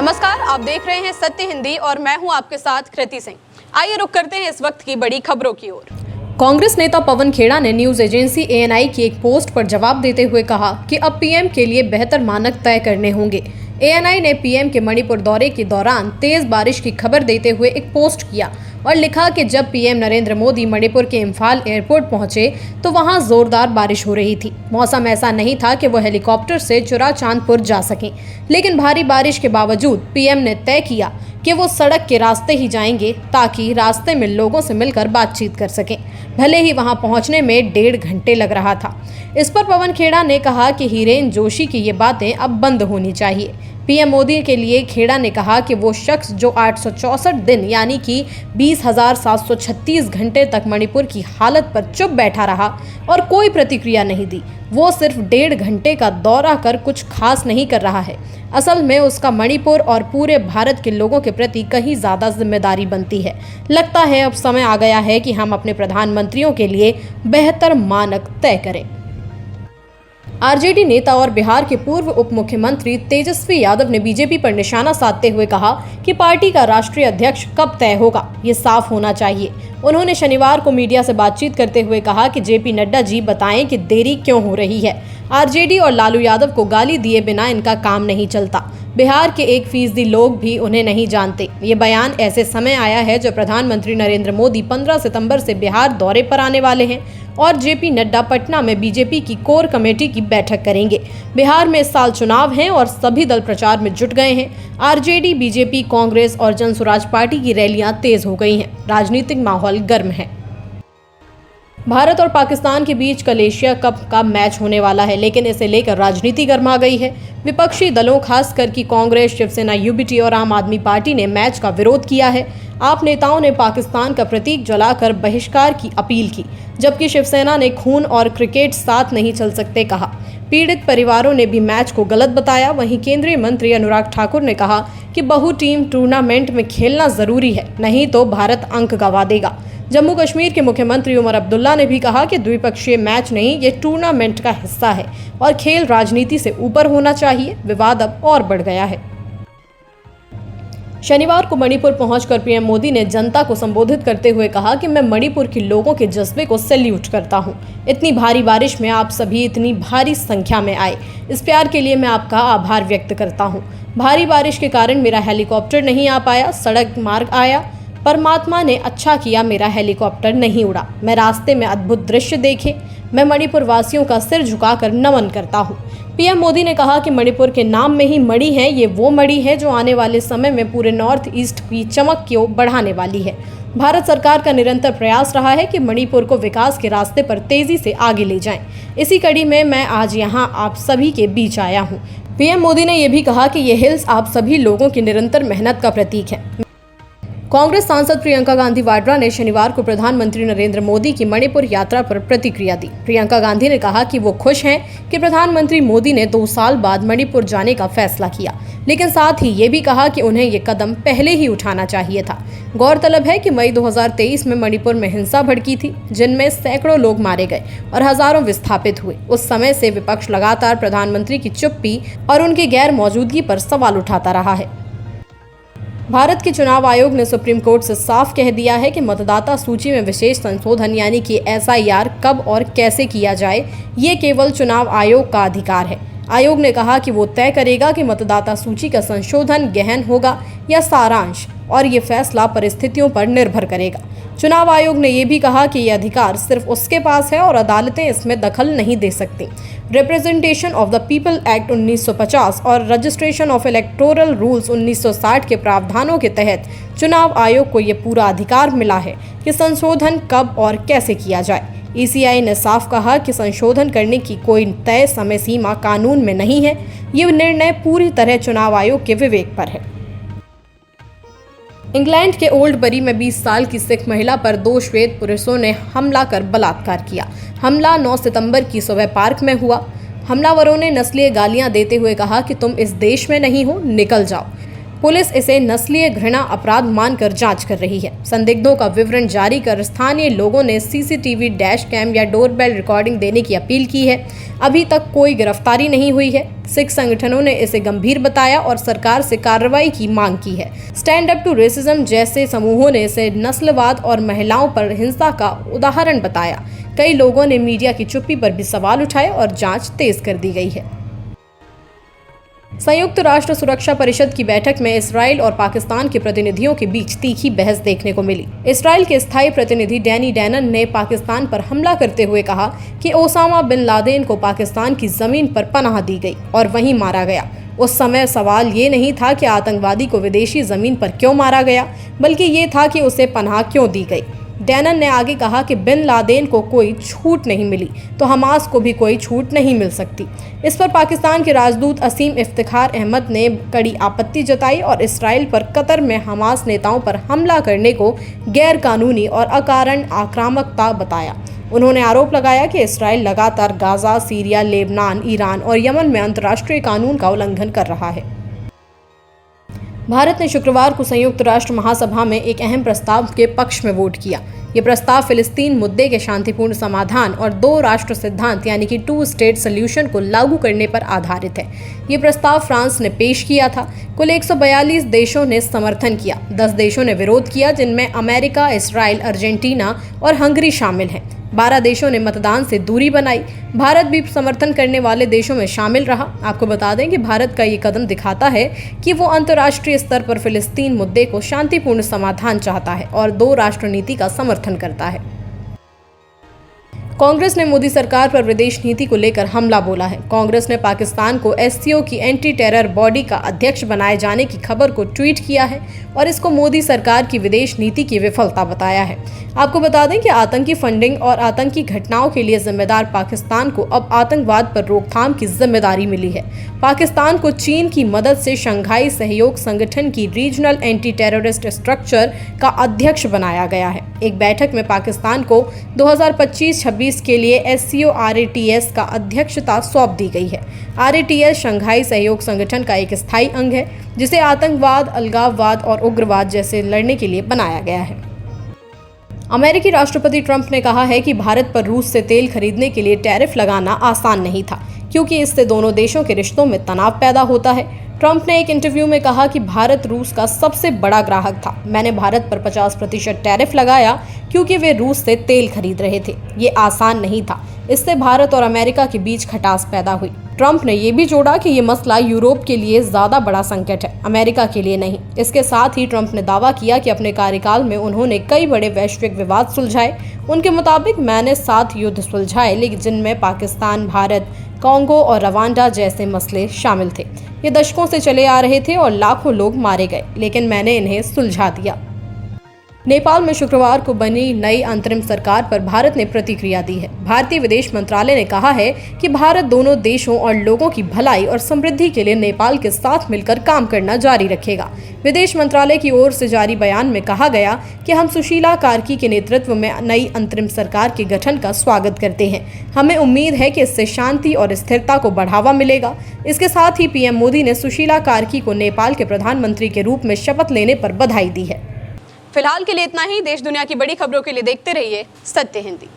नमस्कार, आप देख रहे हैं सत्य हिंदी और मैं हूं आपके साथ कृति सिंह। आइए रुक करते हैं इस वक्त की बड़ी खबरों की ओर। कांग्रेस नेता पवन खेड़ा ने न्यूज एजेंसी एएनआई की एक पोस्ट पर जवाब देते हुए कहा कि अब पीएम के लिए बेहतर मानक तय करने होंगे। एएनआई ने पीएम के मणिपुर दौरे के दौरान तेज बारिश की खबर देते हुए एक पोस्ट किया और लिखा कि जब पीएम नरेंद्र मोदी मणिपुर के इम्फाल एयरपोर्ट पहुंचे तो वहां जोरदार बारिश हो रही थी। मौसम ऐसा नहीं था कि वो हेलीकॉप्टर से चुराचांदपुर जा सकें, लेकिन भारी बारिश के बावजूद पीएम ने तय किया कि वो सड़क के रास्ते ही जाएंगे ताकि रास्ते में लोगों से मिलकर बातचीत कर सकें, भले ही वहां पहुंचने में 1.5 घंटे लग रहा था। इस पर पवन खेड़ा ने कहा कि हिरेन जोशी की ये बातें अब बंद होनी चाहिए। पीएम मोदी के लिए खेड़ा ने कहा कि वो शख्स जो 864 दिन यानी कि 20,736 घंटे तक मणिपुर की हालत पर चुप बैठा रहा और कोई प्रतिक्रिया नहीं दी, वो सिर्फ 1.5 घंटे का दौरा कर कुछ खास नहीं कर रहा है। असल में उसका मणिपुर और पूरे भारत के लोगों के प्रति कहीं ज्यादा जिम्मेदारी बनती है। लगता है अब समय आ गया है कि हम अपने प्रधानमंत्रियों के लिए बेहतर मानक तय करें। आरजेडी नेता और बिहार के पूर्व उप मुख्यमंत्री तेजस्वी यादव ने बीजेपी पर निशाना साधते हुए कहा कि पार्टी का राष्ट्रीय अध्यक्ष कब तय होगा, ये साफ होना चाहिए। उन्होंने शनिवार को मीडिया से बातचीत करते हुए कहा कि जेपी नड्डा जी बताएं कि देरी क्यों हो रही है। आरजेडी और लालू यादव को गाली दिए बिना इनका काम नहीं चलता। बिहार के 1% लोग भी उन्हें नहीं जानते। ये बयान ऐसे समय आया है जब प्रधानमंत्री नरेंद्र मोदी 15 सितंबर से बिहार दौरे पर आने वाले हैं और जेपी नड्डा पटना में बीजेपी की कोर कमेटी की बैठक करेंगे। बिहार में इस साल चुनाव हैं और सभी दल प्रचार में जुट गए हैं। आरजेडी, बीजेपी, कांग्रेस और जनसुराज पार्टी की रैलियां तेज हो गई हैं। राजनीतिक माहौल गर्म है। भारत और पाकिस्तान के बीच कल एशिया कप का मैच होने वाला है, लेकिन इसे लेकर राजनीति गर्मा गई है। विपक्षी दलों खासकर कि कांग्रेस, शिवसेना, यूबीटी और आम आदमी पार्टी ने मैच का विरोध किया है। आप नेताओं ने पाकिस्तान का प्रतीक जलाकर बहिष्कार की अपील की, जबकि शिवसेना ने खून और क्रिकेट साथ नहीं चल सकते कहा। पीड़ित परिवारों ने भी मैच को गलत बताया। वहीं केंद्रीय मंत्री अनुराग ठाकुर ने कहा कि बहु टीम टूर्नामेंट में खेलना जरूरी है, नहीं तो भारत अंक गंवा देगा। जम्मू कश्मीर के मुख्यमंत्री उमर अब्दुल्ला ने भी कहा कि द्विपक्षीय मैच नहीं, ये टूर्नामेंट का हिस्सा है और खेल राजनीति से ऊपर होना चाहिए। विवाद अब और बढ़ गया है। शनिवार को मणिपुर पहुंचकर पीएम मोदी ने जनता को संबोधित करते हुए कहा कि मैं मणिपुर के लोगों के जज्बे को सैल्यूट करता हूं। इतनी भारी बारिश में आप सभी इतनी भारी संख्या में आए, इस प्यार के लिए मैं आपका आभार व्यक्त करता हूं। भारी बारिश के कारण मेरा हेलीकॉप्टर नहीं आ पाया, सड़क मार्ग आया। परमात्मा ने अच्छा किया, मेरा हेलीकॉप्टर नहीं उड़ा। मैं रास्ते में अद्भुत दृश्य देखे। मैं मणिपुर वासियों का सिर झुकाकर नमन करता हूँ। पीएम मोदी ने कहा कि मणिपुर के नाम में ही मणि है, ये वो मणि है जो आने वाले समय में पूरे नॉर्थ ईस्ट की चमक को बढ़ाने वाली है। भारत सरकार का निरंतर प्रयास रहा है कि मणिपुर को विकास के रास्ते पर तेजी से आगे ले जाएं। इसी कड़ी में मैं आज यहाँ आप सभी के बीच आया हूँ। पीएम मोदी ने यह भी कहा कि ये हिल्स आप सभी लोगों की निरंतर मेहनत का प्रतीक है। कांग्रेस सांसद प्रियंका गांधी वाड्रा ने शनिवार को प्रधानमंत्री नरेंद्र मोदी की मणिपुर यात्रा पर प्रतिक्रिया दी। प्रियंका गांधी ने कहा कि वो खुश हैं कि प्रधानमंत्री मोदी ने 2 साल बाद मणिपुर जाने का फैसला किया, लेकिन साथ ही ये भी कहा कि उन्हें ये कदम पहले ही उठाना चाहिए था। गौरतलब है कि मई 2023 में मणिपुर में हिंसा भड़की थी, जिनमें सैकड़ों लोग मारे गए और हजारों विस्थापित हुए। उस समय से विपक्ष लगातार प्रधानमंत्री की चुप्पी और उनकी गैर मौजूदगी पर सवाल उठाता रहा है। भारत के चुनाव आयोग ने सुप्रीम कोर्ट से साफ कह दिया है कि मतदाता सूची में विशेष संशोधन यानी कि एसआईआर कब और कैसे किया जाए, ये केवल चुनाव आयोग का अधिकार है। आयोग ने कहा कि वो तय करेगा कि मतदाता सूची का संशोधन गहन होगा या सारांश, और ये फैसला परिस्थितियों पर निर्भर करेगा। चुनाव आयोग ने यह भी कहा कि यह अधिकार सिर्फ उसके पास है और अदालतें इसमें दखल नहीं दे सकती। Representation of the people act 1950 और रजिस्ट्रेशन ऑफ इलेक्टोरल रूल्स 1960 के प्रावधानों के तहत चुनाव आयोग को यह पूरा अधिकार मिला है कि संशोधन कब और कैसे किया जाए। ईसीआई ने साफ कहा कि संशोधन करने की कोई तय समय सीमा कानून में नहीं है। ये निर्णय पूरी तरह चुनाव आयोग के विवेक पर है। इंग्लैंड के ओल्ड बरी में 20 साल की सिख महिला पर 2 श्वेत पुरुषों ने हमला कर बलात्कार किया। हमला 9 सितंबर की सुबह पार्क में हुआ। हमलावरों ने नस्लीय गालियां देते हुए कहा कि तुम इस देश में नहीं हो, निकल जाओ। पुलिस इसे नस्लीय घृणा अपराध मानकर जांच कर रही है। संदिग्धों का विवरण जारी कर स्थानीय लोगों ने सीसीटीवी, डैश कैम या डोरबेल रिकॉर्डिंग देने की अपील की है। अभी तक कोई गिरफ्तारी नहीं हुई है। सिख संगठनों ने इसे गंभीर बताया और सरकार से कार्रवाई की मांग की है। स्टैंड अप टू रेसिज्म जैसे समूहों ने इसे नस्लवाद और महिलाओं पर हिंसा का उदाहरण बताया। कई लोगों ने मीडिया की चुप्पी पर भी सवाल उठाए और जांच तेज कर दी गई है। संयुक्त राष्ट्र सुरक्षा परिषद की बैठक में इस्राइल और पाकिस्तान के प्रतिनिधियों के बीच तीखी बहस देखने को मिली। इस्राइल के स्थायी प्रतिनिधि डैनी डैनन ने पाकिस्तान पर हमला करते हुए कहा कि ओसामा बिन लादेन को पाकिस्तान की जमीन पर पनाह दी गई और वहीं मारा गया। उस समय सवाल ये नहीं था कि आतंकवादी को विदेशी जमीन पर क्यों मारा गया, बल्कि ये था कि उसे पनाह क्यों दी गई। डैनन ने आगे कहा कि बिन लादेन को कोई छूट नहीं मिली तो हमास को भी कोई छूट नहीं मिल सकती। इस पर पाकिस्तान के राजदूत असीम इफ्तिखार अहमद ने कड़ी आपत्ति जताई और इसराइल पर कतर में हमास नेताओं पर हमला करने को गैर कानूनी और अकारण आक्रामकता बताया। उन्होंने आरोप लगाया कि इसराइल लगातार गाजा, सीरिया, लेबनान, ईरान और यमन में अंतर्राष्ट्रीय कानून का उल्लंघन कर रहा है। भारत ने शुक्रवार को संयुक्त राष्ट्र महासभा में एक अहम प्रस्ताव के पक्ष में वोट किया। ये प्रस्ताव फिलिस्तीन मुद्दे के शांतिपूर्ण समाधान और 2 राष्ट्र सिद्धांत यानी कि 2 स्टेट सॉल्यूशन को लागू करने पर आधारित है। ये प्रस्ताव फ्रांस ने पेश किया था। कुल 142 देशों ने समर्थन किया, 10 देशों ने विरोध किया, जिनमें अमेरिका, इसराइल, अर्जेंटीना और हंगरी शामिल हैं। 12 देशों ने मतदान से दूरी बनाई। भारत भी समर्थन करने वाले देशों में शामिल रहा। आपको बता दें कि भारत का ये कदम दिखाता है कि वो अंतर्राष्ट्रीय स्तर पर फिलिस्तीन मुद्दे को शांतिपूर्ण समाधान चाहता है और 2 राष्ट्र नीति का समर्थन करता है। कांग्रेस ने मोदी सरकार पर विदेश नीति को लेकर हमला बोला है। कांग्रेस ने पाकिस्तान को एससीओ की एंटी टेरर बॉडी का अध्यक्ष बनाए जाने की खबर को ट्वीट किया है और इसको मोदी सरकार की विदेश नीति की विफलता बताया है। आपको बता दें कि आतंकी फंडिंग और आतंकी घटनाओं के लिए जिम्मेदार पाकिस्तान को अब आतंकवाद पर रोकथाम की जिम्मेदारी मिली है। पाकिस्तान को चीन की मदद से शंघाई सहयोग संगठन की रीजनल एंटी टेररिस्ट स्ट्रक्चर का अध्यक्ष बनाया गया है। एक बैठक में पाकिस्तान को 2025-26 के लिए एससीओ आरएटीएस का अध्यक्षता सौंप दी गई है। आरएटीएस शंघाई सहयोग संगठन का एक स्थायी अंग है जिसे आतंकवाद, अलगाववाद और उग्रवाद जैसे लड़ने के लिए बनाया गया है। अमेरिकी राष्ट्रपति ट्रंप ने कहा है कि भारत पर रूस से तेल खरीदने के लिए टैरिफ लगाना आसान नहीं था, क्योंकि इससे दोनों देशों के रिश्तों में तनाव पैदा होता है। ट्रंप ने एक इंटरव्यू में कहा कि भारत रूस का सबसे बड़ा ग्राहक था। मैंने भारत पर 50% टैरिफ लगाया क्योंकि वे रूस से तेल खरीद रहे थे। ये आसान नहीं था। इससे भारत और अमेरिका के बीच खटास पैदा हुई। ट्रंप ने यह भी जोड़ा कि ये मसला यूरोप के लिए ज्यादा बड़ा संकट है, अमेरिका के लिए नहीं। इसके साथ ही ट्रंप ने दावा किया कि अपने कार्यकाल में उन्होंने कई बड़े वैश्विक विवाद सुलझाए। उनके मुताबिक मैंने 7 युद्ध सुलझाए, लेकिन जिनमें पाकिस्तान, भारत, कांगो और रवांडा जैसे मसले शामिल थे। ये दशकों से चले आ रहे थे और लाखों लोग मारे गए, लेकिन मैंने इन्हें सुलझा दिया। नेपाल में शुक्रवार को बनी नई अंतरिम सरकार पर भारत ने प्रतिक्रिया दी है। भारतीय विदेश मंत्रालय ने कहा है कि भारत दोनों देशों और लोगों की भलाई और समृद्धि के लिए नेपाल के साथ मिलकर काम करना जारी रखेगा। विदेश मंत्रालय की ओर से जारी बयान में कहा गया कि हम सुशीला कार्की के नेतृत्व में नई अंतरिम सरकार के गठन का स्वागत करते हैं। हमें उम्मीद है कि इससे शांति और स्थिरता को बढ़ावा मिलेगा। इसके साथ ही पीएम मोदी ने सुशीला कार्की को नेपाल के प्रधानमंत्री के रूप में शपथ लेने पर बधाई दी है। फिलहाल के लिए इतना ही। देश दुनिया की बड़ी खबरों के लिए देखते रहिए सत्य हिंदी।